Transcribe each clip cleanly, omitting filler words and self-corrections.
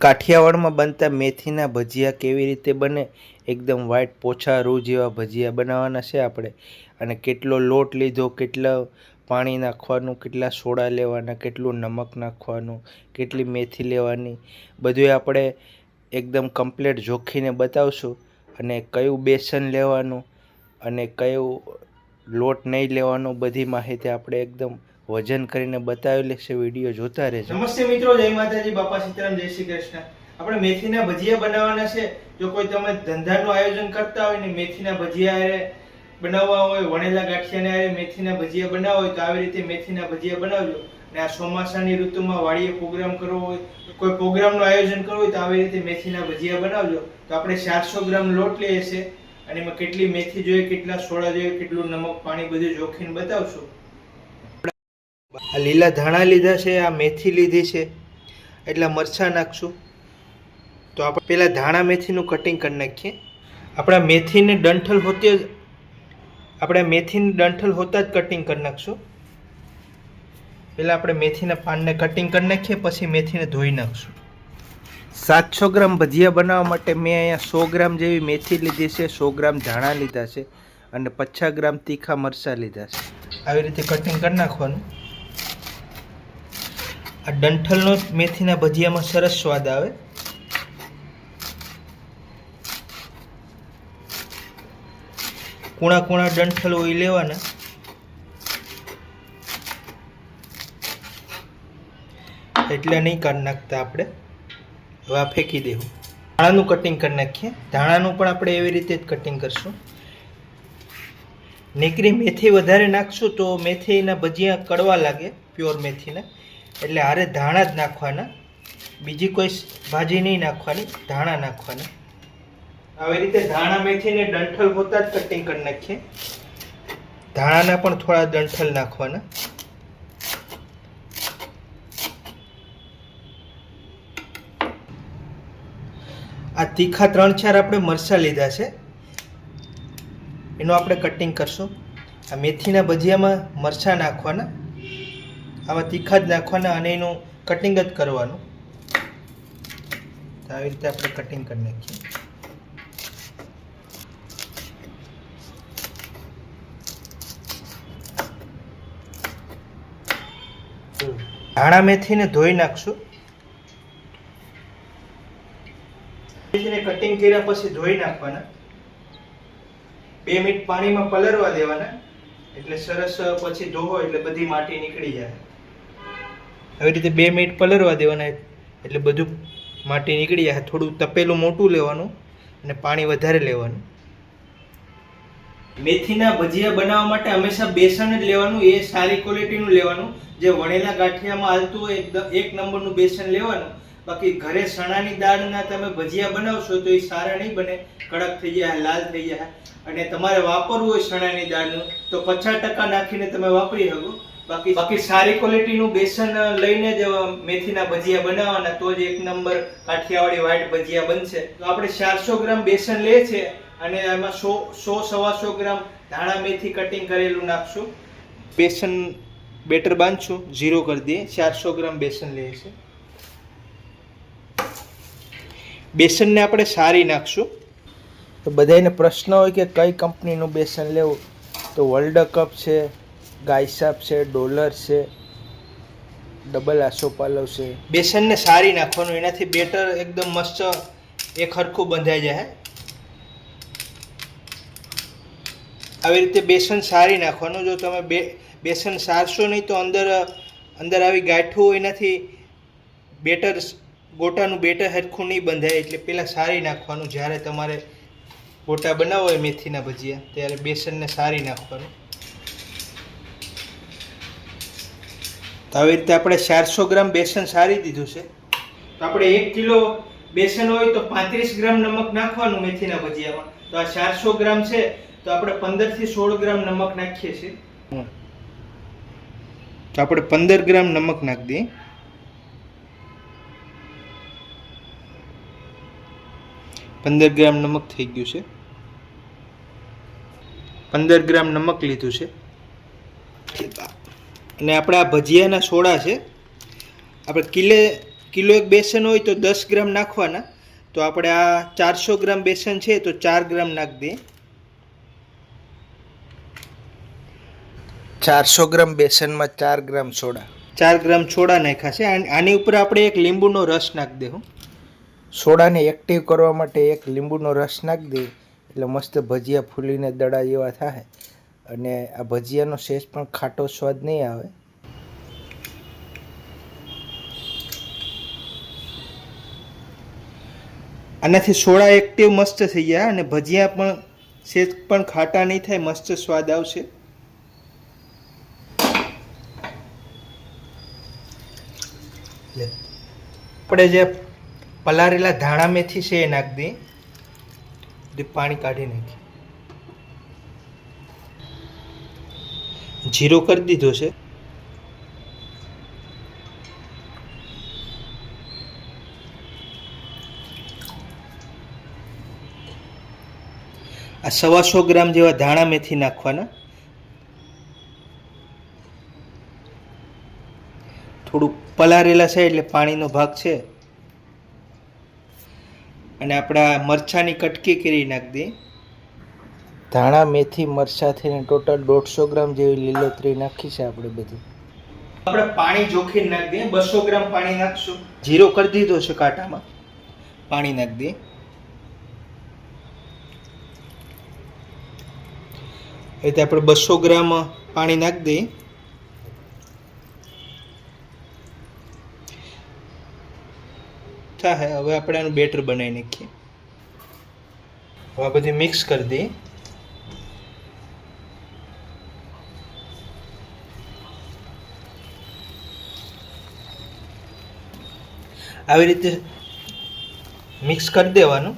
કાઠિયાવાડમાં બનતા મેથીના ભજીયા કેવી રીતે બને, એકદમ વ્હાઈટ પોછા રૂ જેવા ભજીયા બનાવવાના છે આપણે. અને કેટલો લોટ લીધો, કેટલા પાણી નાખવાનું, કેટલા સોડા લેવાના, કેટલું નમક નાખવાનું, કેટલી મેથી લેવાની, બધું આપણે એકદમ કમ્પ્લીટ જોખીને બતાવશું. અને કયું બેસન લેવાનું અને કયું લોટ નહીં લેવાનો, બધી માહિતી આપણે એકદમ વજન કરીને બતાવેલી છે. વિડીયો જોતા રહેજો. નમસ્તે મિત્રો, જય માતાજી, બાપા સીતારામ, જય શ્રી કૃષ્ણ. આપણે મેથીના ભજીયા બનાવવાના છે. જો કોઈ તમે ધંધાનું આયોજન કરતા હોય ને મેથીના ભજીયા બનાવવા હોય, વણેલા ગાંઠિયાને મેથીના ભજીયા બનાવવા હોય, તો આવી રીતે મેથીના ભજીયા બનાવજો. અને આ ચોમાસાની ઋતુમાં વાડીએ પ્રોગ્રામ કરવો હોય, કોઈ પ્રોગ્રામનું આયોજન કરવું હોય, તો આવી રીતે મેથીના ભજીયા બનાવજો. તો આપણે 400 ગ્રામ લોટ લઈએ છીએ અને એમાં કેટલી મેથી જોઈએ, કેટલા સોડા જોઈએ, કેટલું નમક, પાણી બધું જોખીને બતાવશું. આ લીલા ધાણા લીધા છે, આ મેથી લીધી છે, એટલા મરચાં નાખશું. તો આપણે પહેલાં ધાણા મેથીનું કટિંગ કરી નાખીએ. આપણે મેથીને ડંઠલ હોતા જ કટિંગ કરી નાખશું. પહેલાં આપણે મેથીના પાનને કટિંગ કરી નાખીએ, પછી મેથીને ધોઈ નાખશું. 700 ગ્રામ ભજીયા બનાવવા માટે મેં અહીંયા 100 ગ્રામ જેવી મેથી લીધી છે, 100 ગ્રામ ધાણા લીધા છે અને 50 ગ્રામ તીખા મરચાં લીધા છે. આવી રીતે કટિંગ કરી નાખવાનું. આ ડંઠલનો મેથીના ભજીયામાં સરસ સ્વાદ આવે. કૂણા કૂણા ડંઠલ હોય લેવાના. એટલા નહીં કાઢી નાખતા આપણે. હવે આ ફેંકી દેવું. ધાણાનું કટિંગ કરી નાખીએ. ધાણાનું પણ આપણે એવી રીતે જ કટિંગ કરશું. નીકળી મેથી વધારે નાખશું તો મેથીના ભજીયા કડવા લાગે, પ્યોર મેથીના. એટલે હારે ધાણા જ નાખવાના, બીજી કોઈ ભાજી નહીં નાખવાની, ધાણા નાખવાના. આવી રીતે ધાણા મેથીને ડંઠલ હોતા જ કટિંગ કરી નાખીએ. ધાણાના પણ થોડા ડંઠલ નાખવાના. આ તીખા 3-4 આપણે મરચાં લીધા છે, એનું આપણે કટિંગ કરશું. આ મેથીના ભજીયામાં મરચાં નાખવાના, આમાં તીખા જ નાખવાના અને એનું કટિંગ જ કરવાનું. તો આવી રીતે આપણે કટિંગ કરી નાખીએ. ધાણા મેથીને ધોઈ નાખશું. મેથીને કટિંગ કર્યા પછી ધોઈ નાખવાના. 2 મિનિટ પાણીમાં પલળવા દેવાના, એટલે સરસ પછી ધોવો એટલે બધી માટી નીકળી જાય. આવી રીતે 2 મિનિટ પલળવા દેવાના, એટલે બધું માટી નીકળી જાય. થોડું તપેલું મોટું લેવાનું અને પાણી વધારે લેવાનું. મેથીના ભજીયા બનાવવા માટે હંમેશા બેસન જ લેવાનું, એ સારી ક્વોલિટીનું લેવાનું. જે વણેલા ગાંઠિયામાં હાલતું હોય એકદમ 1 નંબરનું બેસન લેવાનું. બાકી ઘરે ચણાની દાળના તમે ભજીયા બનાવશો તો એ સારા નહીં બને, કડક થઈ જાય, લાલ થઈ જાય. અને તમારે વાપરવું હોય ચણાની દાળનું તો 50% નાખીને તમે વાપરી શકો. બાકી સારી ક્વોલિટીનું બેસન લઈને જ મેથીના ભજીયા બનાવવાના, તો જ 1 નંબર કાઠિયાવાડી વ્હાઈટ ભજીયા બનશે. તો આપણે 400 ગ્રામ બેસન લે છે અને એમાં 100-125 ગ્રામ ધાણા મેથી કટિંગ કરેલું નાખશું. બેસન બેટર બાંધશું, 0 કરી દઈએ. 400 ગ્રામ બેસન લઈએ છે. બેસનને આપણે સારી નાખશું. તો બધાને પ્રશ્ન હોય કે કઈ કંપનીનું બેસન લેવું, તો વર્લ્ડ કપ છે, ગાયસાપ છે, ડોલર છે, ડબલ આસોપાલવ છે. બેસનને સારી નાખવાનું, એનાથી બેટર એકદમ મસ્ત એક હરખું બંધાઈ જાય. આવી રીતે બેસન સારી નાખવાનું. જો તમે બેસન સારશો નહીં તો અંદર આવી ગાંઠું હોય, એનાથી બેટર ગોટાનું બેટર હરખું નહીં બંધાય. એટલે પહેલાં સારી નાખવાનું. જ્યારે તમારે ગોટા બનાવો હોય મેથીના ભજીયા, ત્યારે બેસનને સારી નાખવાનું. તો આવી રીતે આપણે 400 ગ્રામ બેસન સારી દીધું છે. તો આપણે 1 કિલો બેસન હોય તો 35 ગ્રામ નમક નાખવાનું મેથીના ભજીયામાં. તો આ 400 ગ્રામ છે તો આપણે 15 થી 16 ગ્રામ નમક નાખીએ છીએ. તો આપણે 15 ગ્રામ નમક નાખી દઈએ. 15 ગ્રામ નમક થઈ ગયું છે. 15 ગ્રામ નમક લીધું છે. અને આપણે આ ભજીયાના સોડા છે, આપણે કિલો એક બેસન હોય તો 10 ગ્રામ નાખવાના. તો આપણે આ 400 ગ્રામ બેસન છે તો 4 ગ્રામ નાખી દઈએ. 400 ગ્રામ બેસનમાં 4 ગ્રામ સોડા. 4 ગ્રામ સોડા નાખ્યા છે. આની ઉપર આપણે એક લીંબુનો રસ નાખી દઉં. સોડાને એક્ટિવ કરવા માટે એક લીંબુનો રસ નાખી દઈએ એટલે મસ્ત ભજીયા ફૂલીને દડા જેવા થાય અને આ ભજીયાનો સહેજ પણ ખાટો સ્વાદ નહીં આવે. આનાથી સોડા એક્ટિવ મસ્ત થઈ જાય અને ભજીયા પણ સહેજ પણ ખાટા નહીં થાય, મસ્ત સ્વાદ આવશે. આપણે જે પલારેલા ધાણા મેથી છે એ નાખી દઈએ. પાણી કાઢી નાખીએ. જીરો કરી દીધો છે. આ 125 ગ્રામ જેવા ધાણા મેથી નાખવાના. થોડું પલારેલા છે એટલે પાણીનો ભાગ છે. અને આપણા મરચાંની કટકી કરી નાખી દઈએ. ધાણા મેથી મરચાં થઈને ટોટલ 150 ગ્રામ જેવી લીલોતરી નાખી છે આપણે બધી. આપણે પાણી જોખીને નાખી દઈએ. 200 ગ્રામ પાણી નાખશું. જીરો કરી દીધો છે કાંટામાં. પાણી નાખી દઈએ. એટલે આપણે 200 ગ્રામ પાણી નાખી દઈએ. થાય હવે આપણે આનું બેટર બનાવી નાખીએ. હવે આ બધી મિક્સ કરી દઈએ. આવી રીતે મિક્સ કરી દેવાનું.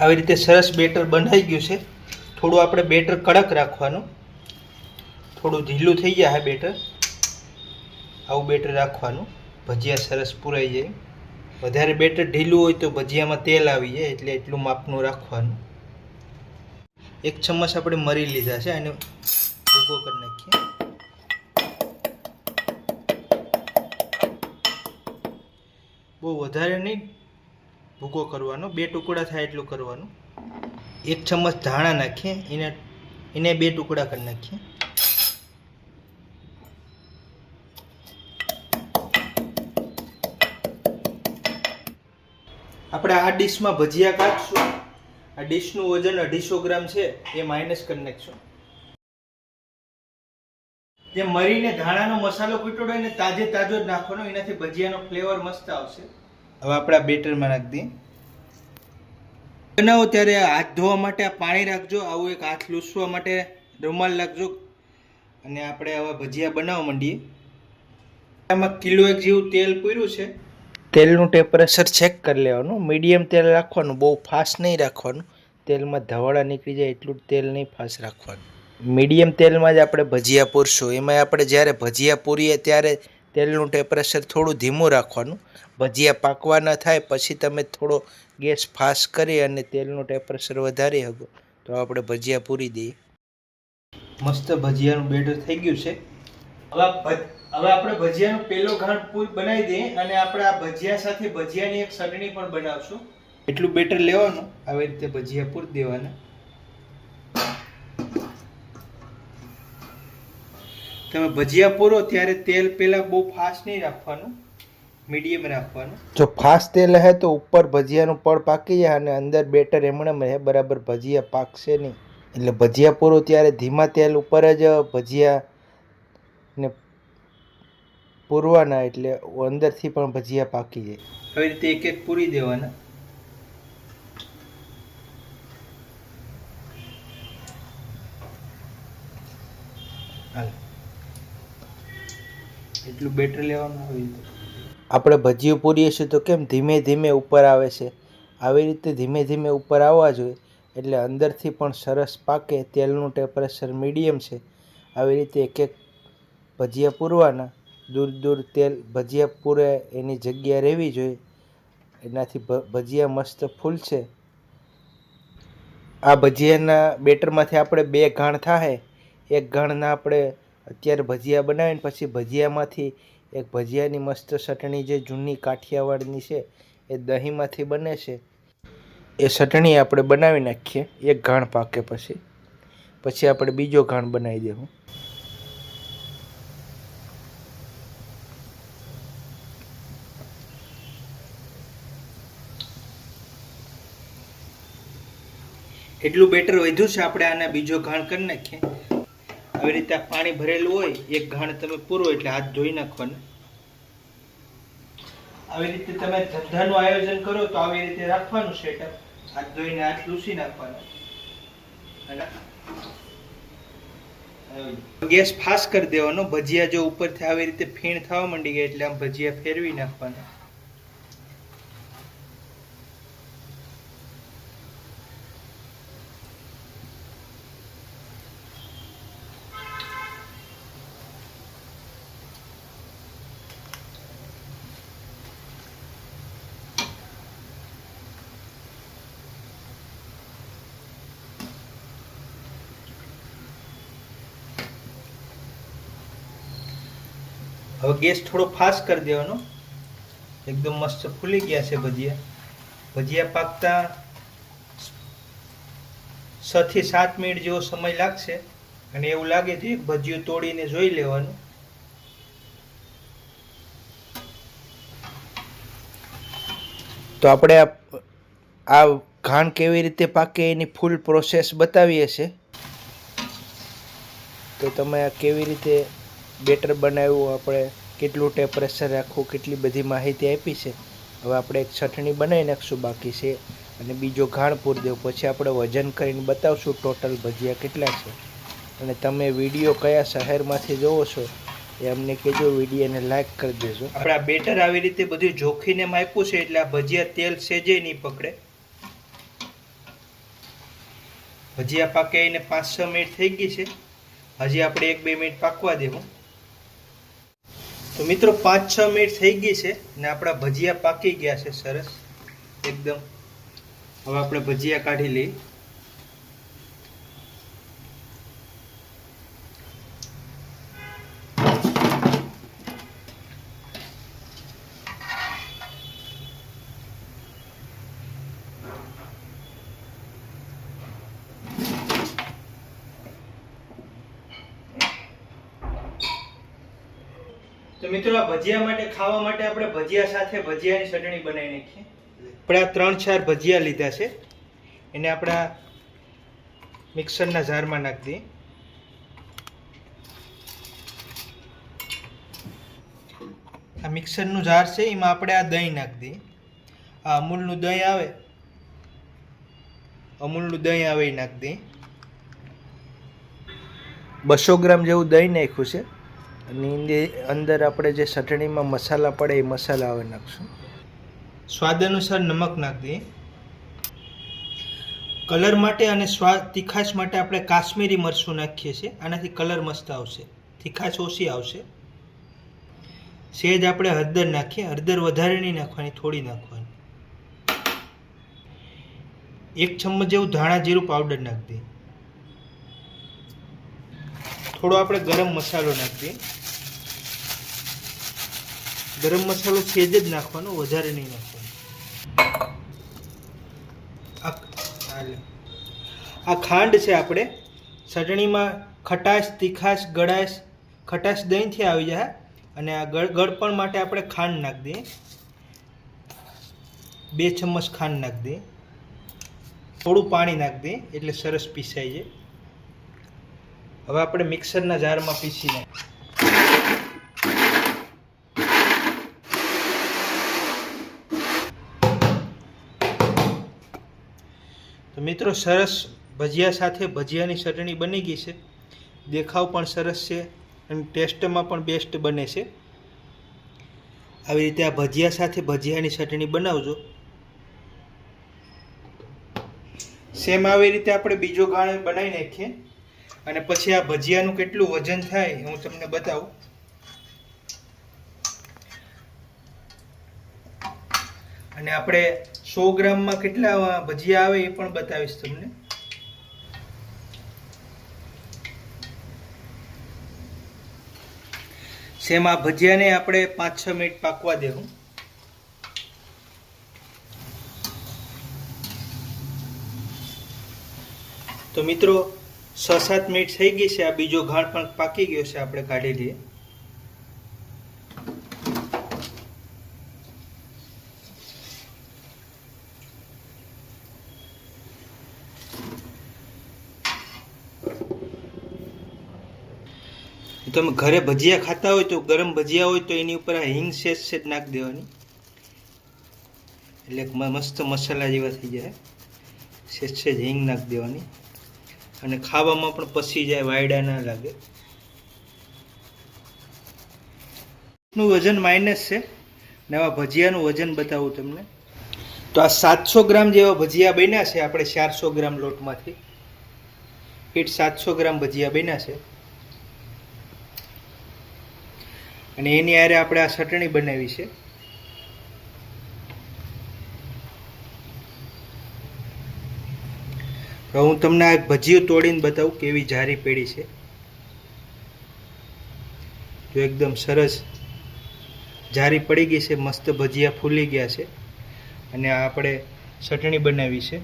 આવી રીતે સરસ બેટર બંધાઈ ગયું છે. થોડું આપણે બેટર કડક રાખવાનું. થોડું ઢીલું થઈ જાય બેટર. આવું બેટર રાખવાનું. ભજીયા સરસ પૂરાઈ જાય. વધારે બેટર ઢીલું હોય તો ભજીયામાં તેલ આવી જાય એટલે એટલું માપનું રાખવાનું. 1 ચમચ આપણે મરી લીધા છે અને ભૂકો કરી નાખીએ. બહુ વધારે નહીં ભૂકો કરવાનો. 2 ટુકડા થાય એટલું કરવાનું. 1 ચમચ ધાણા નાખીએ. એને 2 ટુકડા કરી નાખીએ. આપણે આ ડીશમાં ભજીયા કાઢશું. આ ડીશનું વજન 250 ગ્રામ છે એ માઇનસ કરી નાખશું. જે મરીને ધાણાનો મસાલો કૂટ્યો હોય ને તાજે તાજો જ નાખવાનો. એનાથી ભજીયાનો ફ્લેવર મસ્ત આવશે. હવે આપણે આ બેટરમાં નાખી દઈએ. બનાવો ત્યારે હાથ ધોવા માટે આ પાણી રાખજો. આવું એક હાથ લૂસવા માટે રૂમાલ રાખજો. અને આપણે હવે ભજીયા બનાવવા માંડીએ. આમાં કિલો 1 જેવું તેલ પૂર્યું છે. તેલનું ટેમ્પરેચર ચેક કરી લેવાનું. મીડિયમ તેલ રાખવાનું, બહુ ફાસ્ટ નહીં રાખવાનું. તેલમાં ધવાડા નીકળી જાય એટલું તેલ નહીં ફાસ્ટ રાખવાનું. મીડિયમ તેલમાં જ આપણે ભજીયા પૂરશું. એમાં આપણે જ્યારે ભજીયા પૂરીએ ત્યારે તેલનું ટેમ્પરેચર થોડું ધીમું રાખવાનું. ભજીયા પાકવા ન થાય પછી તમે થોડો ગેસ ફાસ્ટ કરી અને તેલનું ટેમ્પરેચર વધારી શકો તો આપણે ભજીયા પૂરી દઈએ. મસ્ત ભજીયાનું બેટર થઈ ગયું છે. હવે આપણે ભજીયાનો પેલો ઘાટ બનાવી દઈએ અને આપણે આ ભજીયા સાથે ભજીયાની એક ચટણી પણ બનાવશું. એટલું બેટર લેવાનું. આવી રીતે ભજીયા પૂરી દેવાના. તમે ભજીયા પૂરો ત્યારે તેલ પહેલા બહુ ફાસ્ટ નહીં રાખવાનું, મીડિયમ રાખવાનું. જો ફાસ્ટ તેલ હે તો ઉપર ભજીયાનું પડ પાકી જાય અને અંદર બેટર એમણે રહે, બરાબર ભજીયા પાકશે નહીં. એટલે ભજીયા પૂરો ત્યારે ધીમા તેલ ઉપર જ ભજીયાને પૂરવાના એટલે અંદરથી પણ ભજીયા પાકી જાય. આવી રીતે એક એક પૂરી દેવાના. એટલું બેટર લેવાનું. આવી રીતે આપણે ભજીયું પૂરીએ છીએ તો કેમ ધીમે ધીમે ઉપર આવે છે, આવી રીતે ધીમે ધીમે ઉપર આવવા જોઈએ એટલે અંદરથી પણ સરસ પાકે. તેલનું ટેમ્પરેચર મીડિયમ છે આવી રીતે એક એક ભજીયા પૂરવાના, દૂર દૂર તેલ ભજીયા પૂરે એની જગ્યા રહેવી જોઈએ, એનાથી ભજીયા મસ્ત ફૂલશે. આ ભજીયાના બેટરમાંથી આપણે 2 ઘાણ થાય. એક ઘાણના આપણે અત્યારે ભજીયા બનાવીને પછી ભજીયામાંથી એક ભજીયાની મસ્ત ચટણી જે જૂની કાઠિયાવાડની છે એ દહીંમાંથી બને છે, એ ચટણી આપણે બનાવી નાખીએ. એક ઘાણ પાકે પછી આપણે બીજો ઘાણ બનાવી દેવું. એટલું બેટર વધ્યું છે, આપણે આના બીજો ઘાણ કરી નાખીએ. આવી રીતે પાણી ભરેલું હોય, એક ઘાણ તમે પૂરો એટલે હાથ ધોઈ નાખવાના. આવી રીતે તમે ધંધાનું આયોજન કરો તો આવી રીતે રાખવાનું સેટઅપ. હાથ ધોઈને હાથ લૂસી નાખવાના. ગેસ ફાસ્ટ કરી દેવાનો. ભજીયા જો ઉપરથી આવી રીતે ફીણ થવા માંડી ગયા એટલે આમ ભજીયા ફેરવી નાખવાના. હવે ગેસ થોડો ફાસ્ટ કરી દેવાનો. એકદમ મસ્ત ફૂલી ગયા છે ભજીયા. ભજીયા પાકતા 6 થી 7 મિનિટ જેવો સમય લાગશે, અને એવું લાગે તો એક ભજીયું તોડીને જોઈ લેવાનું. તો આપણે આ ઘાણ કેવી રીતે પાકે એની ફૂલ પ્રોસેસ બતાવીએ છે. તો તમે આ કેવી રીતે બેટર બનાવ્યું, આપણે કેટલું ટેમ્પરેચર રાખવું, કેટલી બધી માહિતી આપી છે. હવે આપણે એક ચટણી બનાવી નાખશું બાકી છે, અને બીજો ઘાણ પૂરી દેવું. પછી આપણે વજન કરીને બતાવશું ટોટલ ભજીયા કેટલા છે. અને તમે વિડીયો કયા શહેરમાંથી જોવો છો એ અમને કહેજો, વિડીયોને લાઈક કરી દેજો. આપણે આ બેટર આવી રીતે બધું જોખીને માપ્યું છે એટલે આ ભજીયા તેલ સેજે નહીં પકડે. ભજીયા પાકે એને 5-6 મિનિટ થઈ ગઈ છે. હજી આપણે 1-2 મિનિટ પાકવા દેવું. તો મિત્રો 5-6 મિનિટ થઈ ગઈ છે ને આપણા ભજીયા પાકી ગયા છે સરસ એકદમ. હવે આપણે ભજીયા કાઢી લઈએ. તો મિત્રો આ ભજીયા માટે ખાવા માટે આપણે ભજીયા સાથે ભજીયાની ચટણી બનાવી નાખીએ. આપણે આ 3-4 ભજીયા લીધા છે, એને આપણા મિક્સરના જારમાં નાખી દઈએ. આ મિક્સરનું જાર છે, એમાં આપણે આ દહીં નાખી દઈએ. આ અમૂલનું દહીં આવે એ નાખી દઈએ. 200 ગ્રામ જેવું દહીં નાખ્યું છે, અને અંદર આપણે જે ચટણીમાં મસાલા પડે એ મસાલા હવે નાખશું. સ્વાદ અનુસાર નમક નાખી દઈએ. કલર માટે અને સ્વાદ તીખાશ માટે આપણે કાશ્મીરી મરચું નાખીએ છીએ. આનાથી કલર મસ્ત આવશે, તીખાશ ઓછી આવશે. સહેજ આપણે હળદર નાખીએ. હળદર વધારે નહીં નાખવાની, થોડી નાખવાની. 1 ચમચ જેવું ધાણા જીરું પાવડર નાખી દઈએ. થોડો આપણે ગરમ મસાલો નાખી દઈએ. ગરમ મસાલો સહેજ જ નાખવાનો, વધારે નહીં નાખવાનો. આ ખાંડ છે. આપણે ચટણીમાં ખટાશ, તીખાશ, ગળાશ, ખટાશ દહીંથી આવી જાય, અને આ ગળપણ માટે આપણે ખાંડ નાખી દઈએ. 2 ચમચ ખાંડ નાખી દઈએ. થોડું પાણી નાખી દઈએ એટલે સરસ પીસાઈ જાય. હવે આપણે મિક્સરના જારમાં પીસી નાખીએ. તો મિત્રો સરસ ભજીયા સાથે ભજીયાની ચટણી બની ગઈ છે. દેખાવ પણ સરસ છે અને ટેસ્ટમાં પણ બેસ્ટ બને છે. આવી રીતે આ ભજીયા સાથે ભજીયાની ચટણી બનાવજો. સેમ આવી રીતે આપણે બીજો ગાળો બનાવી નાખીએ. અને પછી આ ભજીયાનું કેટલું વજન થાય હું તમને બતાવું. અને આપણે 100 ગ્રામમાં કેટલા ભજીયા આવે એ પણ બતાવીશ તમને. સેમ આ ભજીયાને આપણે 5-6 મિનિટ પાકવા દેવું. તો મિત્રો 6-7 મિનિટ થઈ ગઈ છે. આ બીજો ઘાણ પણ પાકી ગયો છે, આપણે કાઢી લઈએ. તમે ઘરે ભજીયા ખાતા હોય તો ગરમ ભજીયા હોય તો એની ઉપર આ હિંગ સેજ નાખી દેવાની, એટલે મસ્ત મસાલા જેવા થઈ જાય. સેજ હિંગ નાખી દેવાની અને ખાવામાં પણ પસી જાય, વાયડા ના લાગે. નું વજન માઇનસ છે ને આવા ભજીયાનું વજન બતાવું તમને. તો આ 700 ગ્રામ જેવા ભજીયા બન્યા છે આપણે 400 ગ્રામ લોટમાંથી. 700 ગ્રામ ભજીયા બન્યા છે. અને એની આરે આપણે આ ચટણી બનાવી છે. તો હું તમને આ ભજીયું તોડીને બતાવું કેવી જારી પેડી છે. જો એકદમ સરસ જારી પડી ગઈ છે, મસ્ત ભજીયા ફૂલી ગયા છે. અને આ આપણે ચટણી બનાવી છે,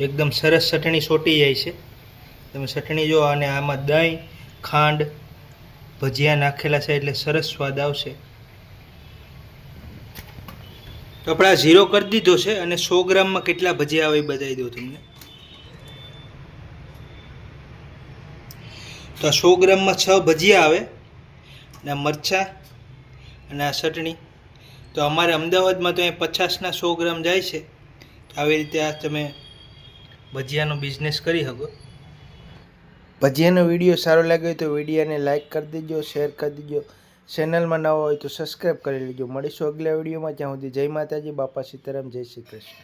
એકદમ સરસ ચટણી સોટી જાય છે. તમે ચટણી જો, અને આમાં દહીં, ખાંડ, ભજીયા નાખેલા છે એટલે સરસ સ્વાદ આવશે. તો આપણે આ 0 કરી દીધો છે અને 100 ગ્રામમાં કેટલા ભજીયા આવે એ બતાવી દઉં તમને. તો આ 100 ગ્રામમાં 6 ભજીયા આવે અને મરચાં અને આ ચટણી. તો અમારે અમદાવાદમાં તો અહીં 50ના 100 ગ્રામ જાય છે. આવી રીતે આ તમે ભજીયાનો બિઝનેસ કરી શકો. ભજીયાનો વિડીયો સારો લાગ્યો તો વિડીયોને લાઇક કરી દેજો, શેર કરી દેજો. ચેનલમાં નવા હોય તો સબસ્ક્રાઈબ કરી લેજો. મળીશું અગલા વિડીયોમાં. ત્યાં સુધી જય માતાજી, બાપા સીતારામ, જય શ્રી કૃષ્ણ.